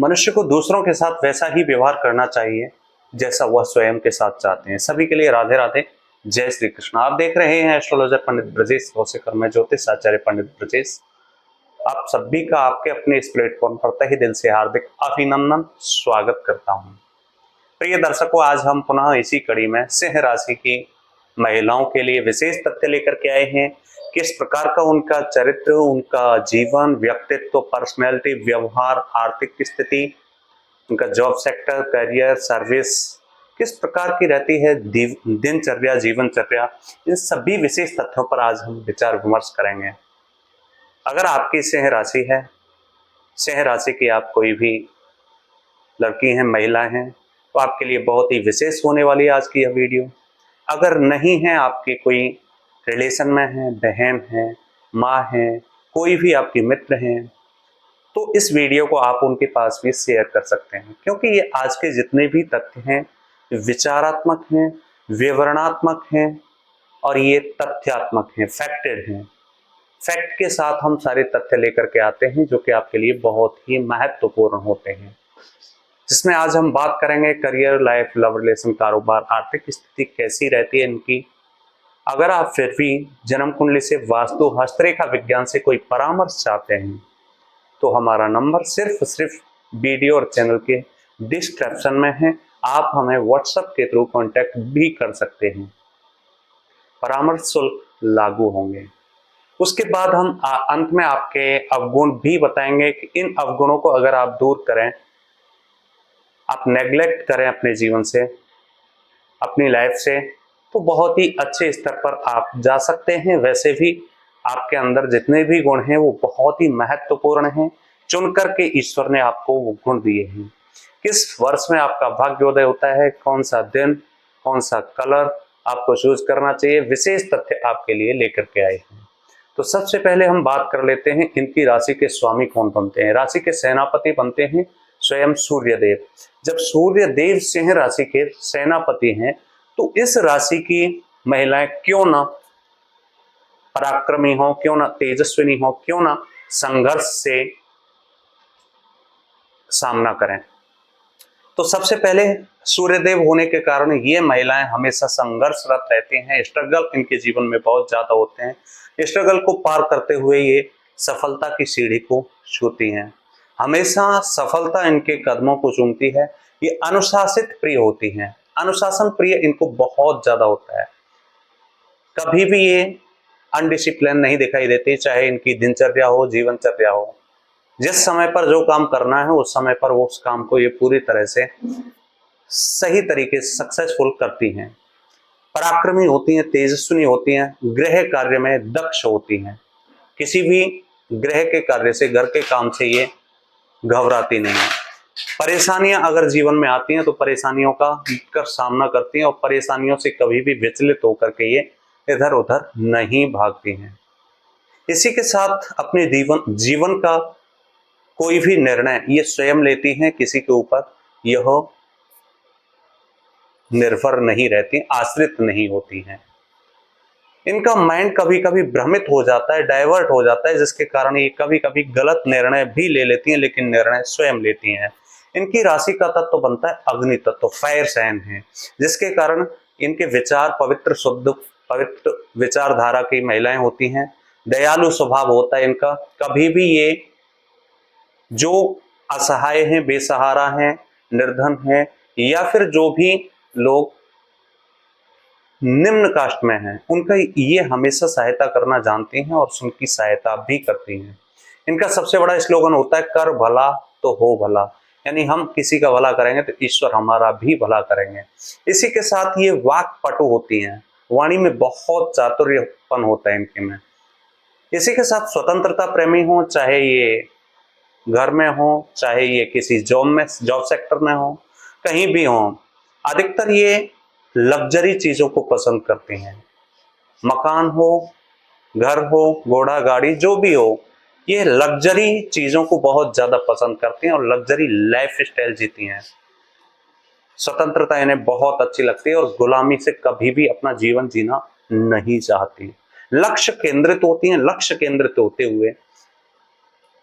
मनुष्य को दूसरों के साथ वैसा ही व्यवहार करना चाहिए जैसा वह स्वयं के साथ चाहते हैं। सभी के लिए राधे राधे, जय श्री कृष्ण। आप देख रहे हैं एस्ट्रोलॉजर पंडित ब्रजेश कौशिकर, मैं ज्योतिष आचार्य पंडित ब्रजेश। आप सभी का आपके अपने इस प्लेटफॉर्म पर तहे दिल से हार्दिक अभिनंदन, स्वागत करता हूं। प्रिय दर्शकों, आज हम पुनः इसी कड़ी में सिंह राशि की महिलाओं के लिए विशेष तथ्य लेकर के आए हैं। किस प्रकार का उनका चरित्र, उनका जीवन, व्यक्तित्व, पर्सनैलिटी, व्यवहार, आर्थिक स्थिति, उनका जॉब सेक्टर, करियर, सर्विस किस प्रकार की रहती है, दिनचर्या, जीवनचर्या, इन सभी विशेष तथ्यों पर आज हम विचार विमर्श करेंगे। अगर आपकी सिंह राशि है, सिंह राशि की आप कोई भी लड़की हैं, महिला हैं, तो आपके लिए बहुत ही विशेष होने वाली है आज की यह वीडियो। अगर नहीं है, आपके कोई रिलेशन में है, बहन है, माँ है, कोई भी आपके मित्र हैं, तो इस वीडियो को आप उनके पास भी शेयर कर सकते हैं, क्योंकि ये आज के जितने भी तथ्य हैं विचारात्मक हैं, विवरणात्मक हैं और ये तथ्यात्मक हैं, फैक्टेड हैं। फैक्ट के साथ हम सारे तथ्य लेकर के आते हैं जो कि आपके लिए बहुत ही महत्वपूर्ण होते हैं। जिसमें आज हम बात करेंगे करियर, लाइफ, लव रिलेशन, कारोबार, आर्थिक स्थिति कैसी रहती है इनकी। अगर आप फिर भी जन्म कुंडली से वास्तु, हस्तरेखा विज्ञान से कोई परामर्श चाहते हैं तो हमारा नंबर सिर्फ वीडियो और चैनल के डिस्क्रिप्शन में है। आप हमें व्हाट्सएप के थ्रू कांटेक्ट भी कर सकते हैं। परामर्श शुल्क लागू होंगे। उसके बाद हम अंत में आपके अवगुण भी बताएंगे कि इन अवगुणों को अगर आप दूर करें, आप नेग्लेक्ट करें अपने जीवन से, अपनी लाइफ से, तो बहुत ही अच्छे स्तर पर आप जा सकते हैं। वैसे भी आपके अंदर जितने भी गुण हैं वो बहुत ही महत्वपूर्ण हैं, चुन करके ईश्वर ने आपको वो गुण दिए हैं। किस वर्ष में आपका भाग्योदय होता है, कौन सा दिन, कौन सा कलर आपको चूज करना चाहिए, विशेष तथ्य आपके लिए लेकर के आए हैं। तो सबसे पहले हम बात कर लेते हैं इनकी राशि के स्वामी कौन बनते हैं। राशि के सेनापति बनते हैं स्वयं सूर्यदेव। जब सूर्यदेव सिंह राशि के सेनापति हैं तो इस राशि की महिलाएं क्यों ना पराक्रमी हो, क्यों ना तेजस्विनी हो, क्यों ना संघर्ष से सामना करें। तो सबसे पहले सूर्यदेव होने के कारण ये महिलाएं हमेशा संघर्षरत रहती हैं। स्ट्रगल इनके जीवन में बहुत ज्यादा होते हैं। स्ट्रगल को पार करते हुए ये सफलता की सीढ़ी को छूती हैं। हमेशा सफलता इनके कदमों को चूमती है। ये अनुशासित प्रिय होती हैं। अनुशासन प्रिय इनको बहुत ज्यादा होता है। कभी भी ये अनडिसिप्लिन नहीं दिखाई देती, चाहे इनकी दिनचर्या हो, जीवनचर्या हो। जिस समय पर जो काम करना है उस समय पर वो उस काम को ये पूरी तरह से सही तरीके से सक्सेसफुल करती हैं। पराक्रमी होती हैं, तेजस्विनी होती हैं, गृह कार्य में दक्ष होती हैं। किसी भी गृह के कार्य से, घर के काम से ये घबराती नहीं है। परेशानियां अगर जीवन में आती हैं तो परेशानियों का कर सामना करती हैं और परेशानियों से कभी भी विचलित होकर के ये इधर उधर नहीं भागती हैं। इसी के साथ अपने जीवन का कोई भी निर्णय ये स्वयं लेती हैं, किसी के ऊपर यह निर्भर नहीं रहती, आश्रित नहीं होती हैं। इनका माइंड कभी कभी भ्रमित हो जाता है, डाइवर्ट हो जाता है, जिसके कारण ये कभी कभी गलत निर्णय भी ले लेती हैं, लेकिन निर्णय स्वयं लेती हैं। इनकी राशि का तत्व बनता है अग्नि तत्व, फायर साइन है, जिसके कारण इनके विचार पवित्र, शुद्ध, पवित्र विचारधारा की महिलाएं होती हैं। दयालु स्वभाव होता है इनका। कभी भी ये जो असहाय हैं, बेसहारा हैं, निर्धन हैं, या फिर जो भी लोग निम्न कास्ट में हैं, उनका ये हमेशा सहायता करना जानती हैं और उनकी सहायता भी करती हैं। इनका सबसे बड़ा स्लोगन होता है कर भला तो हो भला, यानी हम किसी का भला करेंगे तो ईश्वर हमारा भी भला करेंगे। इसी के साथ ये वाक्पटु होती हैं, वाणी में बहुत चातुर्यपन होता है इनके में। इसी के साथ स्वतंत्रता प्रेमी हो, चाहे ये घर में हो, चाहे ये किसी जॉब सेक्टर में हो, कहीं भी हो, अधिकतर ये लग्जरी चीजों को पसंद करते हैं। मकान हो, घर हो, घोड़ा गाड़ी जो भी हो, ये लग्जरी चीजों को बहुत ज्यादा पसंद करती हैं और लग्जरी लाइफ स्टाइल जीती हैं। स्वतंत्रता इन्हें बहुत अच्छी लगती है और गुलामी से कभी भी अपना जीवन जीना नहीं चाहती। लक्ष्य केंद्रित होती हैं। लक्ष्य केंद्रित होते हुए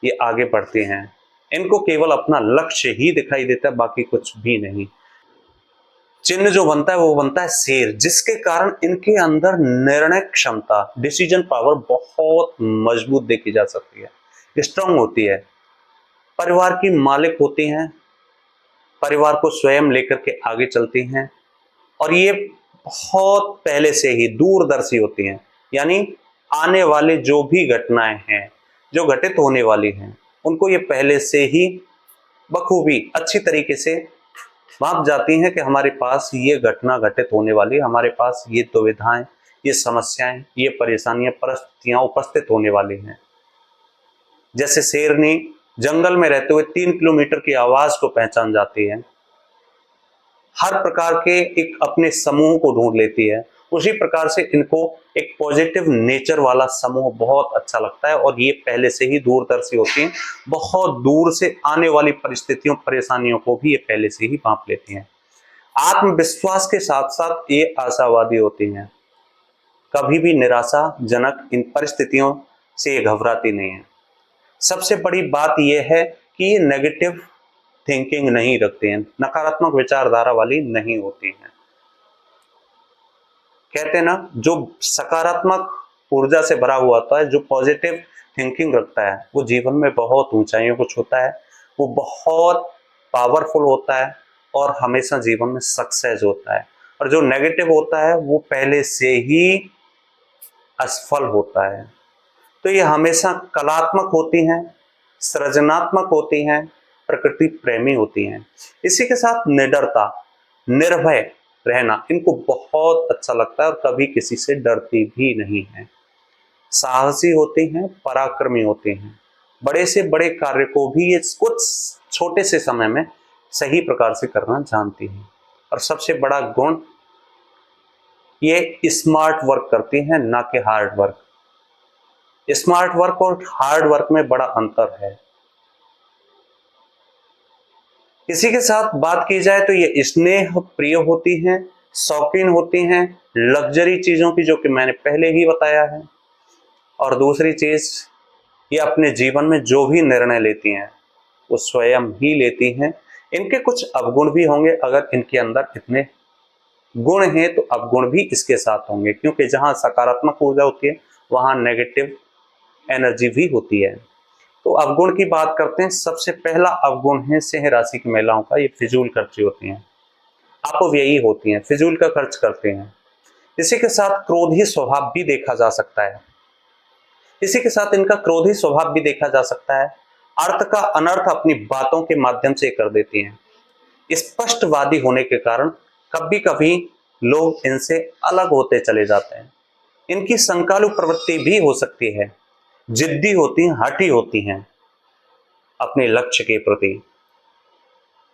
ये आगे बढ़ती हैं। इनको केवल अपना लक्ष्य ही दिखाई देता है, बाकी कुछ भी नहीं। चिन्ह जो बनता है वो बनता है शेर, जिसके कारण इनके अंदर निर्णय क्षमता, डिसीजन पावर बहुत मजबूत देखी जा सकती है, स्ट्रांग होती है। परिवार की मालिक होती हैं, परिवार को स्वयं लेकर के आगे चलती हैं, और ये बहुत पहले से ही दूरदर्शी होती हैं। यानी आने वाले जो भी घटनाएं हैं, जो घटित होने वाली हैं, उनको ये पहले से ही बखूबी अच्छी तरीके से भाप जाती हैं कि हमारे पास ये घटना घटित होने वाली है, हमारे पास ये दुविधाएं, ये समस्याएं, ये परेशानियां, परिस्थितियां उपस्थित होने वाली हैं। जैसे शेरनी जंगल में रहते हुए 3 किलोमीटर की आवाज को पहचान जाती है, हर प्रकार के एक अपने समूह को ढूंढ लेती है, उसी प्रकार से इनको एक पॉजिटिव नेचर वाला समूह बहुत अच्छा लगता है, और ये पहले से ही दूरदर्शी होती हैं, बहुत दूर से आने वाली परिस्थितियों, परेशानियों को भी ये पहले से ही भांप लेती हैं। आत्मविश्वास के साथ साथ ये आशावादी होती हैं, कभी भी निराशाजनक इन परिस्थितियों से ये घबराती नहीं है। सबसे बड़ी बात यह है कि ये नेगेटिव थिंकिंग नहीं रखते हैं, नकारात्मक विचारधारा वाली नहीं होती हैं। कहते हैं ना, जो सकारात्मक ऊर्जा से भरा हुआ होता है, जो पॉजिटिव थिंकिंग रखता है, वो जीवन में बहुत ऊंचाइयों को छूता है, वो बहुत पावरफुल होता है और हमेशा जीवन में सक्सेस होता है। और जो नेगेटिव होता है वो पहले से ही असफल होता है। तो ये हमेशा कलात्मक होती हैं, सृजनात्मक होती हैं, प्रकृति प्रेमी होती हैं। इसी के साथ निडरता, निर्भय रहना इनको बहुत अच्छा लगता है, और कभी किसी से डरती भी नहीं है। साहसी होती हैं, पराक्रमी होती हैं, बड़े से बड़े कार्य को भी ये कुछ छोटे से समय में सही प्रकार से करना जानती हैं। और सबसे बड़ा गुण, ये स्मार्ट वर्क करती हैं, ना कि हार्ड वर्क। स्मार्ट वर्क और हार्ड वर्क में बड़ा अंतर है। इसी के साथ बात की जाए तो ये स्नेह प्रिय होती हैं, शौकीन होती हैं लग्जरी चीजों की, जो कि मैंने पहले ही बताया है। और दूसरी चीज, ये अपने जीवन में जो भी निर्णय लेती हैं वो स्वयं ही लेती हैं। इनके कुछ अवगुण भी होंगे, अगर इनके अंदर इतने गुण हैं तो अवगुण भी इसके साथ होंगे, क्योंकि जहां सकारात्मक ऊर्जा होती है वहां नेगेटिव एनर्जी भी होती है। तो अवगुण की बात करते हैं। सबसे पहला अवगुण है सिंह राशि की महिलाओं का, ये फिजूल खर्ची होती हैं, अपव्ययी होती हैं, फिजूल का खर्च करते हैं। इसी के साथ क्रोधी स्वभाव भी देखा जा सकता है। इसी के साथ इनका क्रोधी स्वभाव भी देखा जा सकता है। अर्थ का अनर्थ अपनी बातों के माध्यम से कर देती हैं। स्पष्टवादी होने के कारण कभी कभी लोग इनसे अलग होते चले जाते हैं। इनकी संकालु प्रवृत्ति भी हो सकती है, जिद्दी होती हैं, हठी होती हैं अपने लक्ष्य के प्रति,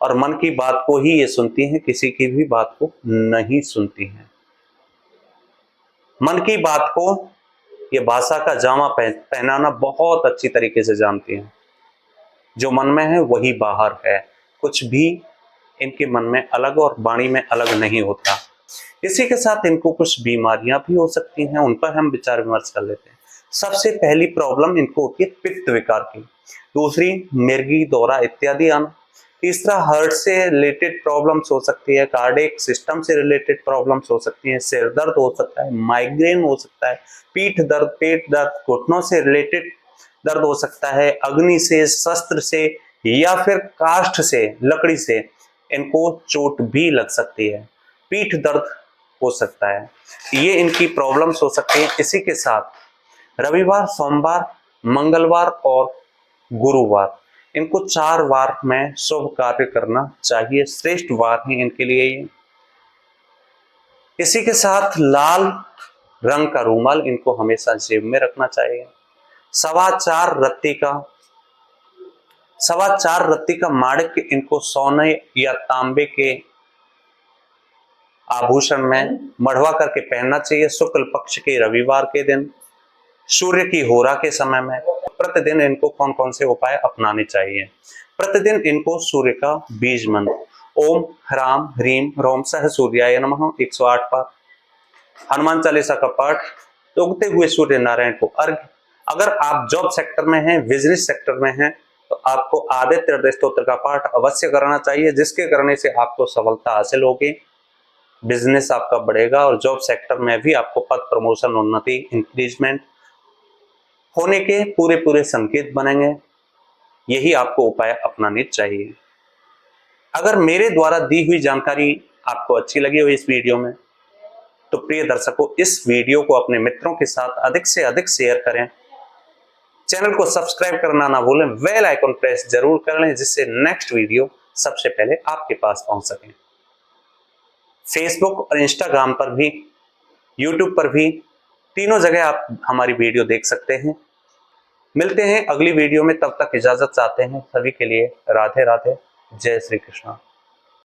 और मन की बात को ही ये सुनती हैं, किसी की भी बात को नहीं सुनती हैं। मन की बात को ये भाषा का जामा पहनाना बहुत अच्छी तरीके से जानती हैं। जो मन में है वही बाहर है, कुछ भी इनके मन में अलग और वाणी में अलग नहीं होता। इसी के साथ इनको कुछ बीमारियां भी हो सकती हैं, उन पर हम विचार विमर्श कर लेते हैं। सबसे पहली प्रॉब्लम इनको होती है पित्त विकार की, दूसरी मिर्गी, दौरा इत्यादि आना, तीसरा हार्ट से रिलेटेड प्रॉब्लम्स हो सकती है, कार्डियक सिस्टम से रिलेटेड प्रॉब्लम्स हो सकती हैं, सिर दर्द हो सकता है, माइग्रेन हो सकता है, पीठ दर्द, पेट दर्द, घुटनों से रिलेटेड दर्द हो सकता है, अग्नि से, शस्त्र से, या फिर काष्ठ से, लकड़ी से इनको चोट भी लग सकती है, पीठ दर्द हो सकता है। ये इनकी प्रॉब्लम्स हो सकती हैं। इसी के साथ रविवार, सोमवार, मंगलवार और गुरुवार, इनको 4 वार में शुभ कार्य करना चाहिए, श्रेष्ठ वार है इनके लिए ये। इसी के साथ लाल रंग का रूमाल इनको हमेशा जेब में रखना चाहिए। 4.25 रत्ती का माणिक इनको सोने या तांबे के आभूषण में मढ़वा करके पहनना चाहिए, शुक्ल पक्ष के रविवार के दिन, सूर्य की होरा के समय में। प्रतिदिन इनको कौन कौन से उपाय अपनाने चाहिए? प्रतिदिन इनको सूर्य का बीज मंत्र ओम ह्राम ह्रीम रोम सह सूर्याय नमः 108 बार, हनुमान चालीसा का पाठ, उगते हुए सूर्य नारायण को अर्घ्य। अगर आप जॉब सेक्टर में हैं, बिजनेस सेक्टर में हैं, तो आपको आदित्य हृदय स्तोत्र का पाठ अवश्य करना चाहिए, जिसके करने से आपको सफलता हासिल होगी, बिजनेस आपका बढ़ेगा और जॉब सेक्टर में भी आपको पद प्रमोशन, उन्नति, इंक्रीजमेंट होने के पूरे पूरे संकेत बनेंगे। यही आपको उपाय अपनाने चाहिए। अगर मेरे द्वारा दी हुई जानकारी आपको अच्छी लगी हो इस वीडियो में, तो प्रिय दर्शकों, इस वीडियो को अपने मित्रों के साथ अधिक से अधिक शेयर करें। चैनल को सब्सक्राइब करना ना भूलें, बेल आइकन प्रेस जरूर कर लें, जिससे नेक्स्ट वीडियो सबसे पहले आपके पास पहुंच सके। फेसबुक और इंस्टाग्राम पर भी, यूट्यूब पर भी, तीनों जगह आप हमारी वीडियो देख सकते हैं। मिलते हैं अगली वीडियो में, तब तक इजाजत चाहते हैं। सभी के लिए राधे राधे, जय श्री कृष्णा।